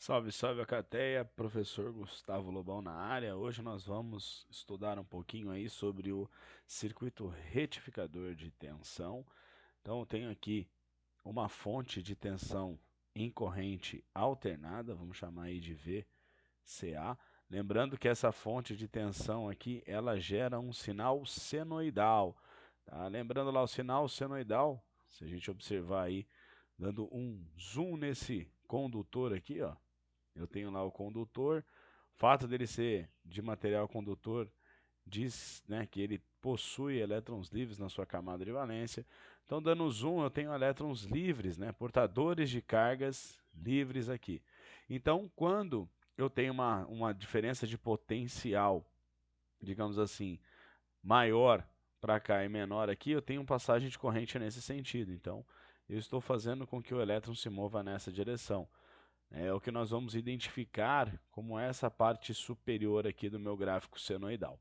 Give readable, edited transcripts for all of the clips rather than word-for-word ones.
Salve, salve, Alcateia, professor Gustavo Lobão na área. Hoje nós vamos estudar um pouquinho aí sobre o circuito retificador de tensão. Então eu tenho aqui uma fonte de tensão em corrente alternada, vamos chamar aí de VCA. Lembrando que essa fonte de tensão aqui, ela gera um sinal senoidal, tá? Lembrando lá o sinal senoidal, se a gente observar aí, dando um zoom nesse condutor aqui, ó. Eu tenho lá o condutor. O fato dele ser de material condutor diz, né, que ele possui elétrons livres na sua camada de valência. Então, dando zoom, eu tenho elétrons livres, né, portadores de cargas livres aqui. Então, quando eu tenho uma diferença de potencial, digamos assim, maior para cá e menor aqui, eu tenho passagem de corrente nesse sentido. Então, eu estou fazendo com que o elétron se mova nessa direção. É o que nós vamos identificar como essa parte superior aqui do meu gráfico senoidal.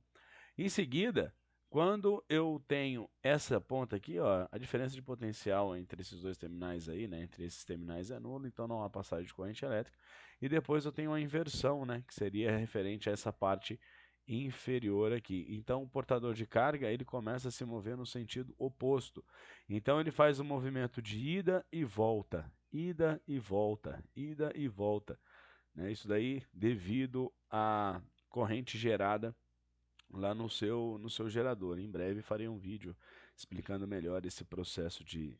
Em seguida, quando eu tenho essa ponta aqui, ó, a diferença de potencial entre esses dois terminais aí, né, entre esses terminais é nula, então não há passagem de corrente elétrica. E depois eu tenho a inversão, né, que seria referente a essa parte inferior aqui. Então o portador de carga, ele começa a se mover no sentido oposto. Então ele faz um movimento de ida e volta, ida e volta, ida e volta, né? Isso daí devido à corrente gerada lá no seu gerador. Em breve farei um vídeo explicando melhor esse processo de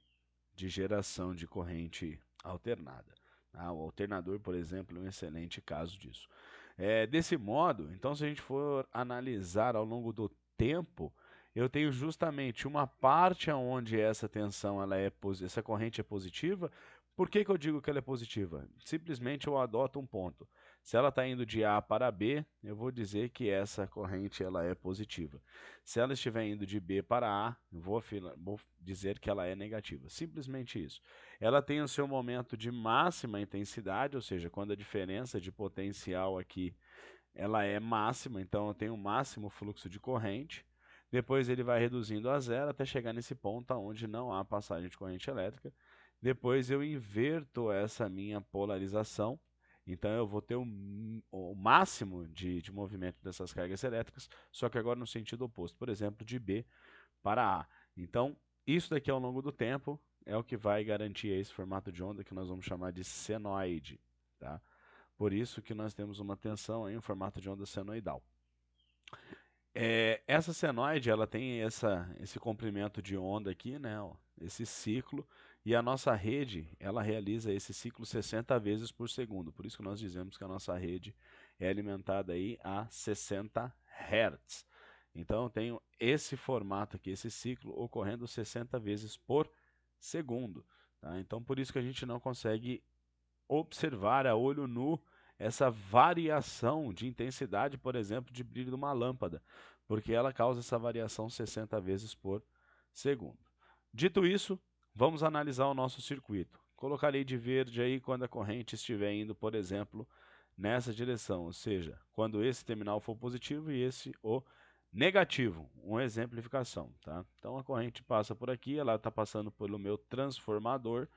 geração de corrente alternada. Ah, o alternador, por exemplo, é um excelente caso disso. Desse modo, então, se a gente for analisar ao longo do tempo, eu tenho justamente uma parte onde essa tensão, essa corrente é positiva. Por que que eu digo que ela é positiva? Simplesmente eu adoto um ponto. Se ela está indo de A para B, eu vou dizer que essa corrente ela é positiva. Se ela estiver indo de B para A, eu vou dizer que ela é negativa. Simplesmente isso. Ela tem o seu momento de máxima intensidade, ou seja, quando a diferença de potencial aqui ela é máxima, então eu tenho o máximo fluxo de corrente. Depois ele vai reduzindo a zero até chegar nesse ponto onde não há passagem de corrente elétrica. Depois eu inverto essa minha polarização. Então eu vou ter o máximo de movimento dessas cargas elétricas, só que agora no sentido oposto, por exemplo, de B para A. Então, isso daqui ao longo do tempo é o que vai garantir esse formato de onda que nós vamos chamar de senoide, tá? Por isso que nós temos uma tensão em um formato de onda senoidal. Essa senoide, ela tem esse comprimento de onda aqui, né, ó, esse ciclo, e a nossa rede, ela realiza esse ciclo 60 vezes por segundo. Por isso que nós dizemos que a nossa rede é alimentada aí a 60 Hz. Então, eu tenho esse formato aqui, esse ciclo, ocorrendo 60 vezes por segundo. Tá? Então, por isso que a gente não consegue observar a olho nu essa variação de intensidade, por exemplo, de brilho de uma lâmpada, porque ela causa essa variação 60 vezes por segundo. Dito isso, vamos analisar o nosso circuito. Colocarei de verde aí quando a corrente estiver indo, por exemplo, nessa direção, ou seja, quando esse terminal for positivo e esse o negativo, uma exemplificação, tá? Então a corrente passa por aqui, ela está passando pelo meu transformador,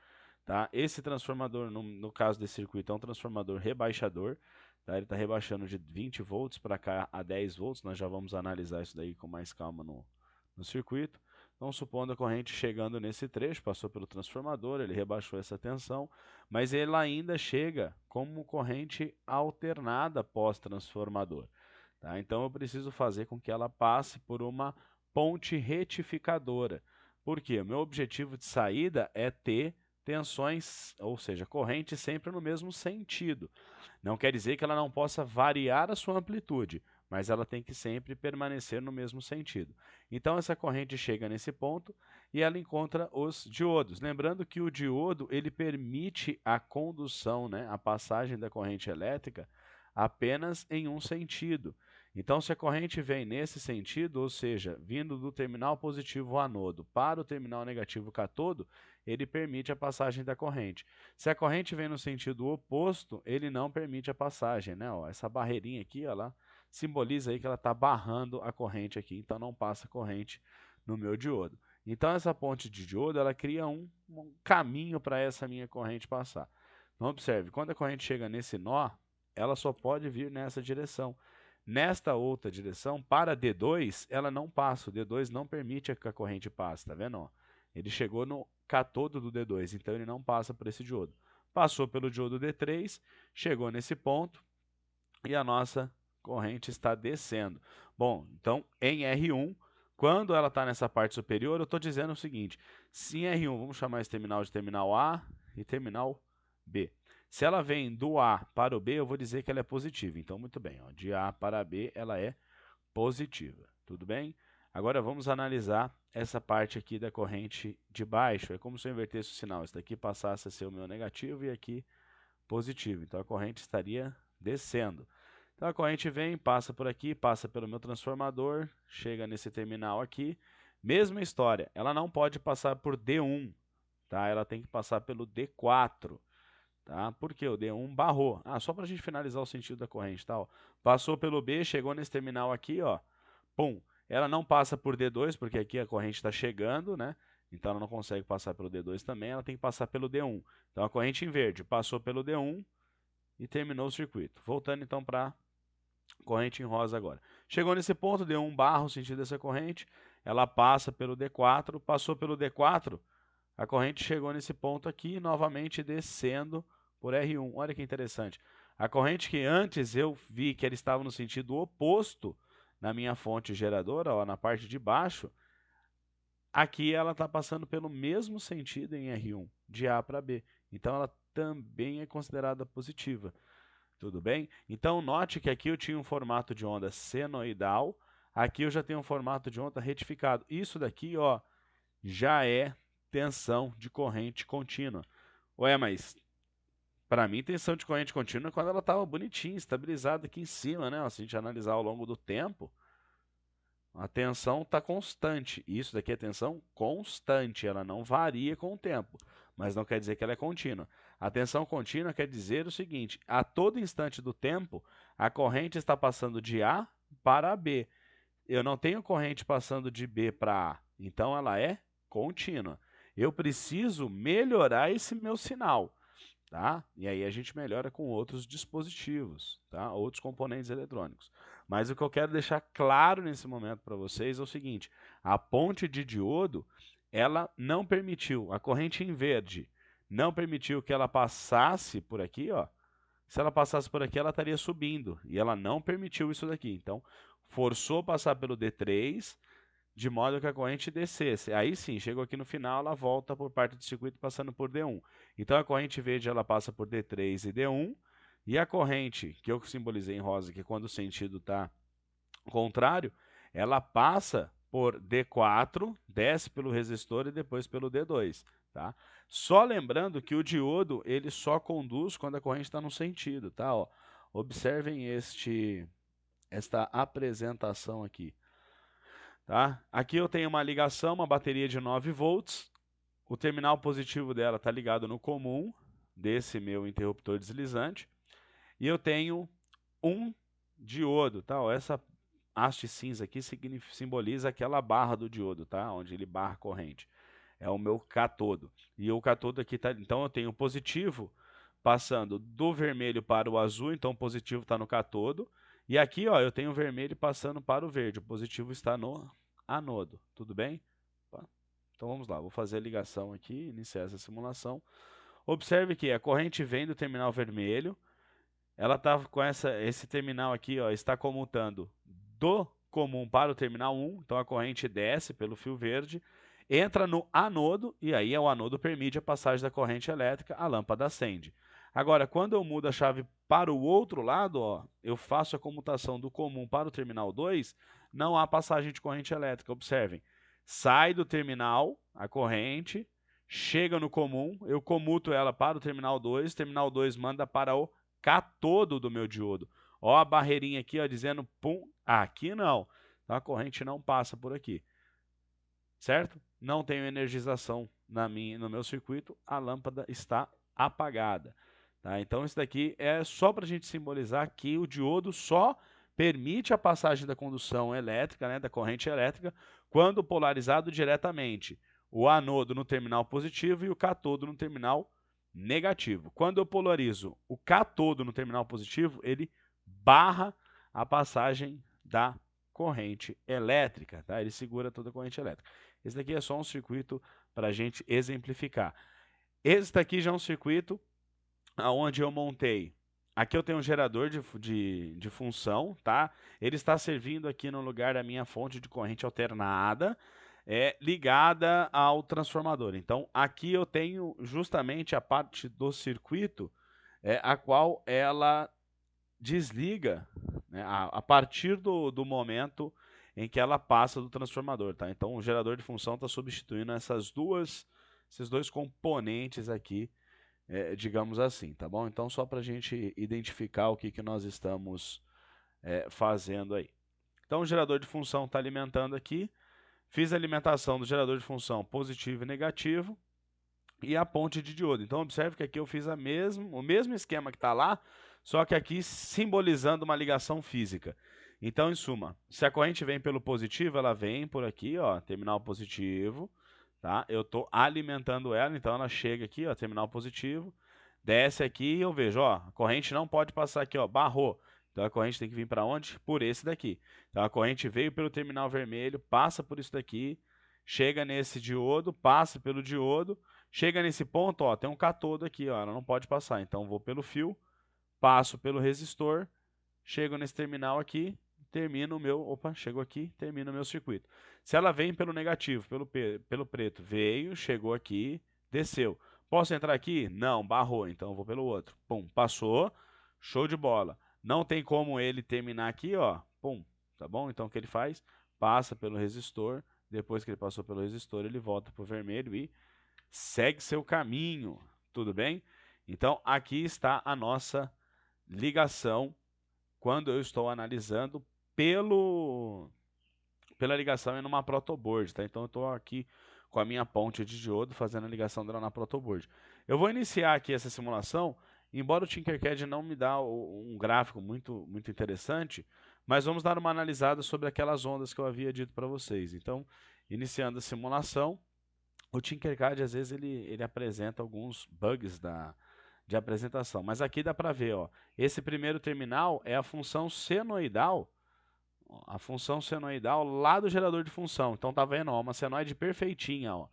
tá? Esse transformador, no caso desse circuito, é um transformador rebaixador, tá? Ele está rebaixando de 20 volts para cá a 10 volts, nós já vamos analisar isso daí com mais calma no circuito. Então, supondo a corrente chegando nesse trecho, passou pelo transformador, ele rebaixou essa tensão, mas ele ainda chega como corrente alternada pós-transformador, tá? Então, eu preciso fazer com que ela passe por uma ponte retificadora. Por quê? O meu objetivo de saída é ter tensões, ou seja, corrente sempre no mesmo sentido. Não quer dizer que ela não possa variar a sua amplitude, mas ela tem que sempre permanecer no mesmo sentido. Então essa corrente chega nesse ponto e ela encontra os diodos. Lembrando que o diodo ele permite a condução, né, a passagem da corrente elétrica apenas em um sentido. Então, se a corrente vem nesse sentido, ou seja, vindo do terminal positivo anodo para o terminal negativo catodo, ele permite a passagem da corrente. Se a corrente vem no sentido oposto, ele não permite a passagem, né? Ó, essa barreirinha aqui, ela simboliza aí que ela está barrando a corrente aqui, então não passa corrente no meu diodo. Então essa ponte de diodo, ela cria um caminho para essa minha corrente passar. Então, observe, quando a corrente chega nesse nó, ela só pode vir nessa direção. Nesta outra direção, para D2, ela não passa. O D2 não permite que a corrente passe, tá vendo? Ó, ele chegou no catodo do D2, então ele não passa por esse diodo. Passou pelo diodo D3, chegou nesse ponto e a nossa corrente está descendo. Bom, então em R1, quando ela está nessa parte superior, eu estou dizendo o seguinte: se em R1, vamos chamar esse terminal de terminal A e terminal B. Se ela vem do A para o B, eu vou dizer que ela é positiva. Então, muito bem, ó, de A para B, ela é positiva. Tudo bem? Agora vamos analisar essa parte aqui da corrente de baixo. É como se eu invertesse o sinal. Isso daqui passasse a ser o meu negativo e aqui positivo. Então, a corrente estaria descendo. Então, a corrente vem, passa por aqui, passa pelo meu transformador, chega nesse terminal aqui. Mesma história, ela não pode passar por D1, tá? Ela tem que passar pelo D4. Tá? Porque o D1 barrou. Só para a gente finalizar o sentido da corrente, tá? Ó, passou pelo B, chegou nesse terminal aqui, ó. Pum. Ela não passa por D2, porque aqui a corrente está chegando, né? Então ela não consegue passar pelo D2 também, ela tem que passar pelo D1. Então a corrente em verde passou pelo D1 e terminou o circuito. Voltando então para a corrente em rosa agora. Chegou nesse ponto, D1 barra o sentido dessa corrente, ela passa pelo D4, passou pelo D4, a corrente chegou nesse ponto aqui, novamente descendo por R1. Olha que interessante. A corrente que antes eu vi que ela estava no sentido oposto na minha fonte geradora, ó, na parte de baixo, aqui ela está passando pelo mesmo sentido em R1, de A para B. Então ela também é considerada positiva. Tudo bem? Então note que aqui eu tinha um formato de onda senoidal, aqui eu já tenho um formato de onda retificado. Isso daqui, ó, já é tensão de corrente contínua. Ué, mas para mim tensão de corrente contínua é quando ela estava bonitinha, estabilizada aqui em cima, né? Se a gente analisar ao longo do tempo, a tensão está constante. Isso daqui é tensão constante, ela não varia com o tempo, mas não quer dizer que ela é contínua. A tensão contínua quer dizer o seguinte: a todo instante do tempo, a corrente está passando de A para B. Eu não tenho corrente passando de B para A, então ela é contínua. Eu preciso melhorar esse meu sinal, tá? E aí a gente melhora com outros dispositivos, tá? Outros componentes eletrônicos. Mas o que eu quero deixar claro nesse momento para vocês é o seguinte: a ponte de diodo, ela não permitiu, a corrente em verde não permitiu que ela passasse por aqui, ó. Se ela passasse por aqui, ela estaria subindo, e ela não permitiu isso daqui. Então, forçou passar pelo D3, de modo que a corrente descesse. Aí sim, chegou aqui no final, ela volta por parte do circuito passando por D1. Então a corrente verde ela passa por D3 e D1, e a corrente que eu simbolizei em rosa, que quando o sentido está contrário, ela passa por D4, desce pelo resistor e depois pelo D2. Tá? Só lembrando que o diodo ele só conduz quando a corrente está no sentido. Tá? Ó, observem esta apresentação aqui. Tá? Aqui eu tenho uma ligação, uma bateria de 9 volts. O terminal positivo dela está ligado no comum desse meu interruptor deslizante. E eu tenho um diodo. Tá? Ó, essa haste cinza aqui simboliza aquela barra do diodo, tá? Onde ele barra corrente. É o meu catodo. E o catodo aqui está... Então eu tenho o positivo passando do vermelho para o azul. Então o positivo está no catodo. E aqui, ó, eu tenho o vermelho passando para o verde. O positivo está no anodo. Tudo bem? Então vamos lá, vou fazer a ligação aqui, iniciar essa simulação. Observe que a corrente vem do terminal vermelho. Ela está com esse terminal aqui, ó, está comutando do comum para o terminal 1. Então a corrente desce pelo fio verde, entra no anodo, e aí o anodo permite a passagem da corrente elétrica, a lâmpada acende. Agora, quando eu mudo a chave para o outro lado, ó, eu faço a comutação do comum para o terminal 2, não há passagem de corrente elétrica. Observem, sai do terminal a corrente, chega no comum, eu comuto ela para o terminal 2 manda para o catodo do meu diodo. Ó a barreirinha aqui, ó, dizendo pum, aqui não. Então a corrente não passa por aqui. Certo? Não tenho energização no meu circuito, a lâmpada está apagada. Tá? Então isso daqui é só para a gente simbolizar que o diodo só permite a passagem da condução elétrica, né, da corrente elétrica, quando polarizado diretamente. O anodo no terminal positivo e o catodo no terminal negativo. Quando eu polarizo o cátodo no terminal positivo, ele barra a passagem da corrente elétrica, tá? Ele segura toda a corrente elétrica. Esse daqui é só um circuito para a gente exemplificar. Esse daqui já é um circuito onde eu montei. Aqui eu tenho um gerador de função, tá? Ele está servindo aqui no lugar da minha fonte de corrente alternada, ligada ao transformador. Então, aqui eu tenho justamente a parte do circuito a qual ela desliga, né, a partir do momento em que ela passa do transformador, tá? Então, o gerador de função está substituindo esses dois componentes aqui, digamos assim, tá bom? Então, só para a gente identificar o que nós estamos fazendo aí. Então, o gerador de função está alimentando aqui. Fiz a alimentação do gerador de função positivo e negativo e a ponte de diodo. Então, observe que aqui eu fiz o mesmo esquema que está lá, só que aqui simbolizando uma ligação física. Então, em suma, se a corrente vem pelo positivo, ela vem por aqui, ó, terminal positivo, tá? Eu estou alimentando ela, então ela chega aqui, ó, terminal positivo, desce aqui e eu vejo, ó, a corrente não pode passar aqui, ó, barrou. Então a corrente tem que vir para onde? Por esse daqui. Então a corrente veio pelo terminal vermelho, passa por isso daqui, chega nesse diodo, passa pelo diodo, chega nesse ponto, ó, tem um cátodo aqui, ó, ela não pode passar. Então vou pelo fio, passo pelo resistor, chego nesse terminal aqui, termino o meu, opa, chego aqui, termino o meu circuito. Se ela vem pelo negativo, pelo preto, veio, chegou aqui, desceu. Posso entrar aqui? Não, barrou, então eu vou pelo outro. Pum, passou, show de bola. Não tem como ele terminar aqui, ó, pum, tá bom? Então o que ele faz? Passa pelo resistor, depois que ele passou pelo resistor, ele volta para o vermelho e segue seu caminho, tudo bem? Então aqui está a nossa ligação quando eu estou analisando pela ligação em uma protoboard, tá? Então eu estou aqui com a minha ponte de diodo fazendo a ligação dela na protoboard. Eu vou iniciar aqui essa simulação, embora o Tinkercad não me dá um gráfico muito interessante, mas vamos dar uma analisada sobre aquelas ondas que eu havia dito para vocês. Então, iniciando a simulação, o Tinkercad às vezes ele apresenta alguns bugs de apresentação, mas aqui dá para ver, ó, esse primeiro terminal é a função senoidal lá do gerador de função. Então tá vendo, ó, uma senoide perfeitinha, ó.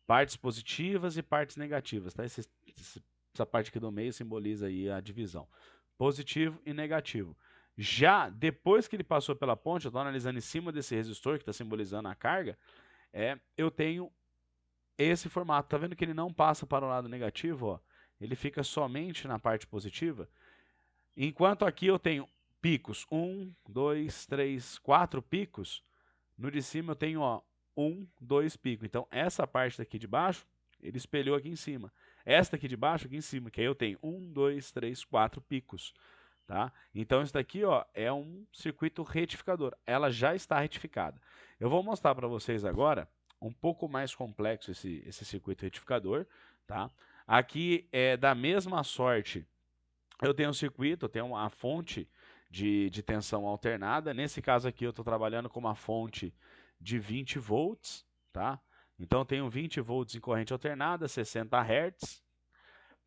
Partes positivas e partes negativas, tá? Essa parte aqui do meio simboliza aí a divisão. Positivo e negativo. Já depois que ele passou pela ponte, eu estou analisando em cima desse resistor que está simbolizando a carga, eu tenho esse formato. Tá vendo que ele não passa para o lado negativo, ó? Ele fica somente na parte positiva. Enquanto aqui eu tenho picos, 1, 2, 3, 4 picos, no de cima eu tenho, ó, 1, 2 picos. Então essa parte daqui de baixo, ele espelhou aqui em cima. Esta aqui de baixo, aqui em cima, que aí eu tenho 1, 2, 3, 4 picos. Tá? Então isso daqui, ó, é um circuito retificador. Ela já está retificada. Eu vou mostrar para vocês agora um pouco mais complexo esse circuito retificador. Tá? Aqui é da mesma sorte. Eu tenho um circuito, eu tenho uma fonte de tensão alternada. Nesse caso aqui eu estou trabalhando com uma fonte de 20 volts. Tá? Então eu tenho 20 volts em corrente alternada, 60 Hz.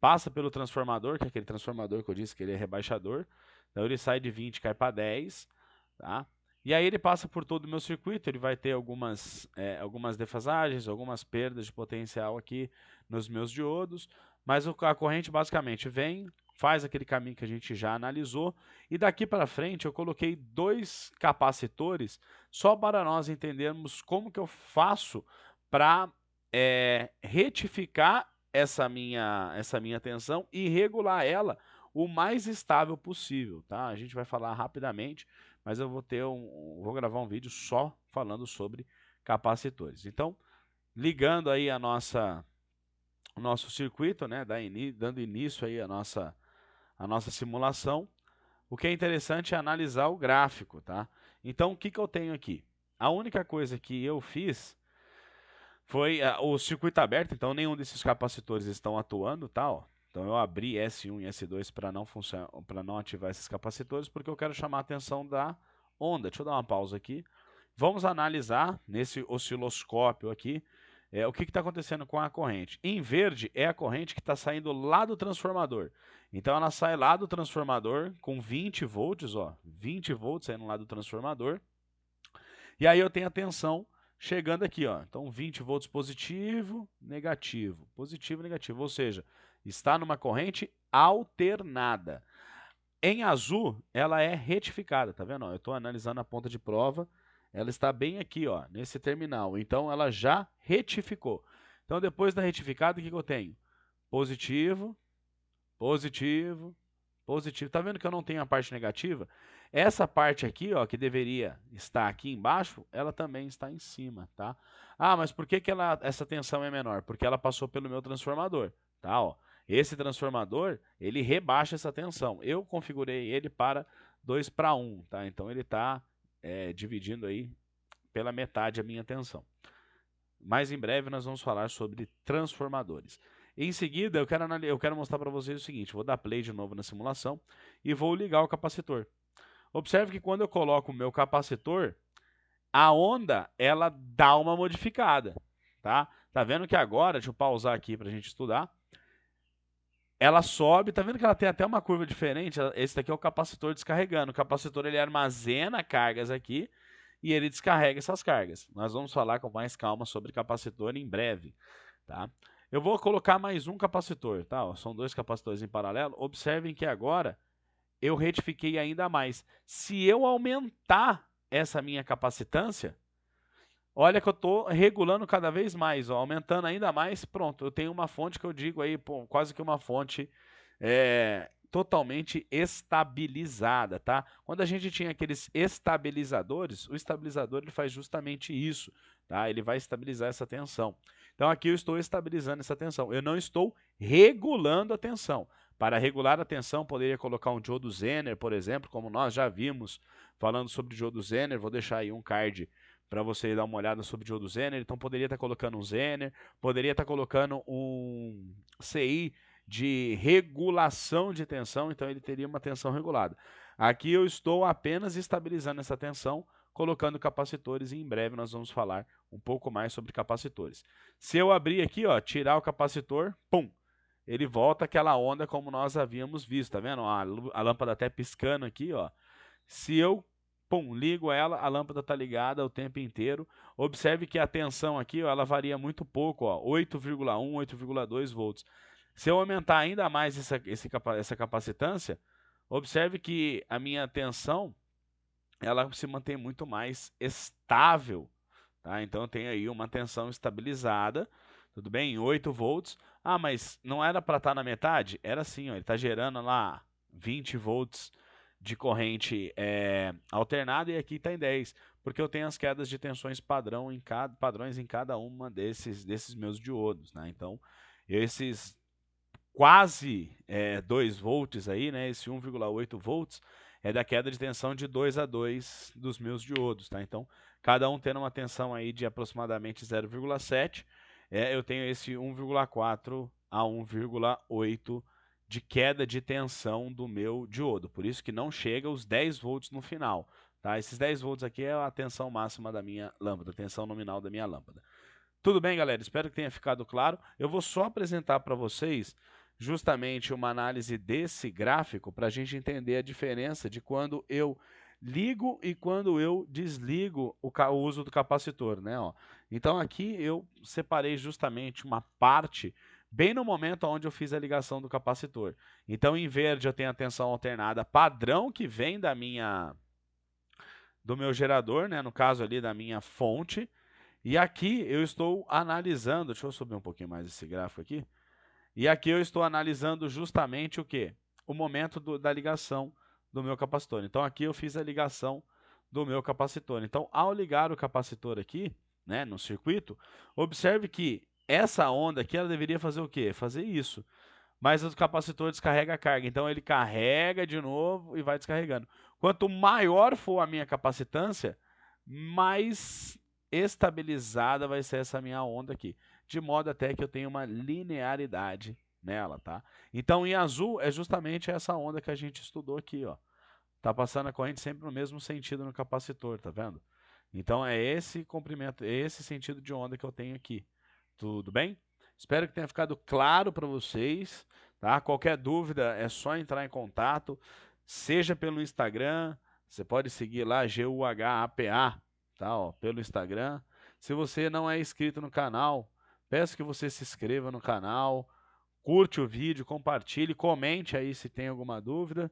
Passa pelo transformador, que é aquele transformador que eu disse que ele é rebaixador. Então ele sai de 20 e cai para 10. Tá? E aí ele passa por todo o meu circuito, ele vai ter algumas defasagens, algumas perdas de potencial aqui nos meus diodos, mas a corrente basicamente vem, faz aquele caminho que a gente já analisou, e daqui para frente eu coloquei dois capacitores só para nós entendermos como que eu faço para retificar essa minha tensão e regular ela o mais estável possível, tá? A gente vai falar rapidamente, mas eu vou gravar um vídeo só falando sobre capacitores. Então, ligando aí o nosso circuito, né, dando início aí a nossa simulação, o que é interessante é analisar o gráfico, tá? Então, o que eu tenho aqui? A única coisa que eu fiz foi o circuito aberto, então nenhum desses capacitores estão atuando, tá? Ó. Então eu abri S1 e S2 para não ativar esses capacitores, porque eu quero chamar a atenção da onda. Deixa eu dar uma pausa aqui. Vamos analisar nesse osciloscópio aqui o que está acontecendo com a corrente? Em verde é a corrente que está saindo lá do transformador. Então ela sai lá do transformador com 20 volts, ó, 20 volts saindo lá do transformador. E aí eu tenho a tensão chegando aqui, ó. Então 20 volts positivo, negativo, positivo, negativo, ou seja, está numa corrente alternada. Em azul, ela é retificada, tá vendo? Eu estou analisando a ponta de prova, ela está bem aqui, ó, nesse terminal. Então ela já retificou. Então depois da retificada, o que eu tenho? Positivo, positivo, positivo. Tá vendo que eu não tenho a parte negativa? Essa parte aqui, ó, que deveria estar aqui embaixo, ela também está em cima, tá? Ah, mas por que essa tensão é menor? Porque ela passou pelo meu transformador, tá? Ó, esse transformador, ele rebaixa essa tensão. Eu configurei ele para 2:1, tá? Então ele está dividindo aí pela metade a minha tensão. Mais em breve nós vamos falar sobre transformadores. Em seguida, eu quero mostrar para vocês o seguinte, vou dar play de novo na simulação e vou ligar o capacitor. Observe que quando eu coloco o meu capacitor, a onda ela dá uma modificada, tá? Tá vendo que agora, deixa eu pausar aqui para a gente estudar, ela sobe, tá vendo que ela tem até uma curva diferente? Esse daqui é o capacitor descarregando. O capacitor ele armazena cargas aqui e ele descarrega essas cargas. Nós vamos falar com mais calma sobre capacitor em breve, tá? Eu vou colocar mais um capacitor, tá? Ó, são 2 capacitores em paralelo. Observem que agora eu retifiquei ainda mais. Se eu aumentar essa minha capacitância, olha que eu estou regulando cada vez mais, ó, aumentando ainda mais, pronto, eu tenho uma fonte que eu digo aí, pô, quase que uma fonte totalmente estabilizada, tá? Quando a gente tinha aqueles estabilizadores, o estabilizador ele faz justamente isso, tá? Ele vai estabilizar essa tensão. Então aqui eu estou estabilizando essa tensão, eu não estou regulando a tensão. Para regular a tensão, poderia colocar um diodo Zener, por exemplo, como nós já vimos falando sobre diodo Zener, vou deixar aí um card para você dar uma olhada sobre o diodo Zener. Então poderia estar colocando um Zener, poderia estar colocando um CI de regulação de tensão, então ele teria uma tensão regulada. Aqui eu estou apenas estabilizando essa tensão, colocando capacitores e em breve nós vamos falar um pouco mais sobre capacitores. Se eu abrir aqui, ó, tirar o capacitor, pum, ele volta aquela onda como nós havíamos visto, tá vendo? A lâmpada até piscando aqui, ó. Se eu ligo ela, a lâmpada está ligada o tempo inteiro. Observe que a tensão aqui, ó, ela varia muito pouco, 8,1, 8,2 volts. Se eu aumentar ainda mais essa capacitância, observe que a minha tensão ela se mantém muito mais estável, tá? Então eu tenho aí uma tensão estabilizada, tudo bem? Em 8 volts. Ah, mas não era para estar na metade? Era assim, ó, ele está gerando lá 20 volts de corrente alternada e aqui está em 10, porque eu tenho as quedas de tensões padrões em cada uma desses meus diodos, né? Então, esses quase 2 volts aí, né? Esse 1,8 volts é da queda de tensão de 2 a 2 dos meus diodos, tá? Então, cada um tendo uma tensão aí de aproximadamente 0,7, eu tenho esse 1,4 a 1,8 de queda de tensão do meu diodo. Por isso que não chega aos 10 volts no final, tá? Esses 10 volts aqui é a tensão máxima da minha lâmpada, a tensão nominal da minha lâmpada. Tudo bem, galera? Espero que tenha ficado claro. Eu vou só apresentar para vocês justamente uma análise desse gráfico para a gente entender a diferença de quando eu ligo e quando eu desligo o uso do capacitor, né? Ó. Então aqui eu separei justamente uma parte bem no momento onde eu fiz a ligação do capacitor. Então em verde eu tenho a tensão alternada padrão que vem do meu gerador, né? No caso ali da minha fonte. E aqui eu estou analisando, deixa eu subir um pouquinho mais esse gráfico aqui. E aqui eu estou analisando justamente o que? O momento da ligação do meu capacitor. Então aqui eu fiz a ligação do meu capacitor. Então ao ligar o capacitor aqui, né, no circuito, observe que essa onda aqui ela deveria fazer o quê? Fazer isso. Mas o capacitor descarrega a carga. Então ele carrega de novo e vai descarregando. Quanto maior for a minha capacitância, mais estabilizada vai ser essa minha onda aqui, de modo até que eu tenha uma linearidade nela, tá? Então em azul é justamente essa onda que a gente estudou aqui, ó. Tá passando a corrente sempre no mesmo sentido no capacitor, tá vendo? Então é esse comprimento, é esse sentido de onda que eu tenho aqui, Tudo bem? Espero que tenha ficado claro para vocês, tá? Qualquer dúvida é só entrar em contato, seja pelo Instagram, você pode seguir lá GUHAPA, tá? Ó, pelo Instagram. Se você não é inscrito no canal, peço que você se inscreva no canal, curte o vídeo, compartilhe, comente aí se tem alguma dúvida.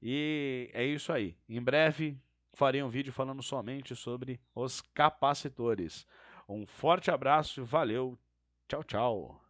E é isso aí. Em breve farei um vídeo falando somente sobre os capacitores. Um forte abraço, valeu, tchau, tchau.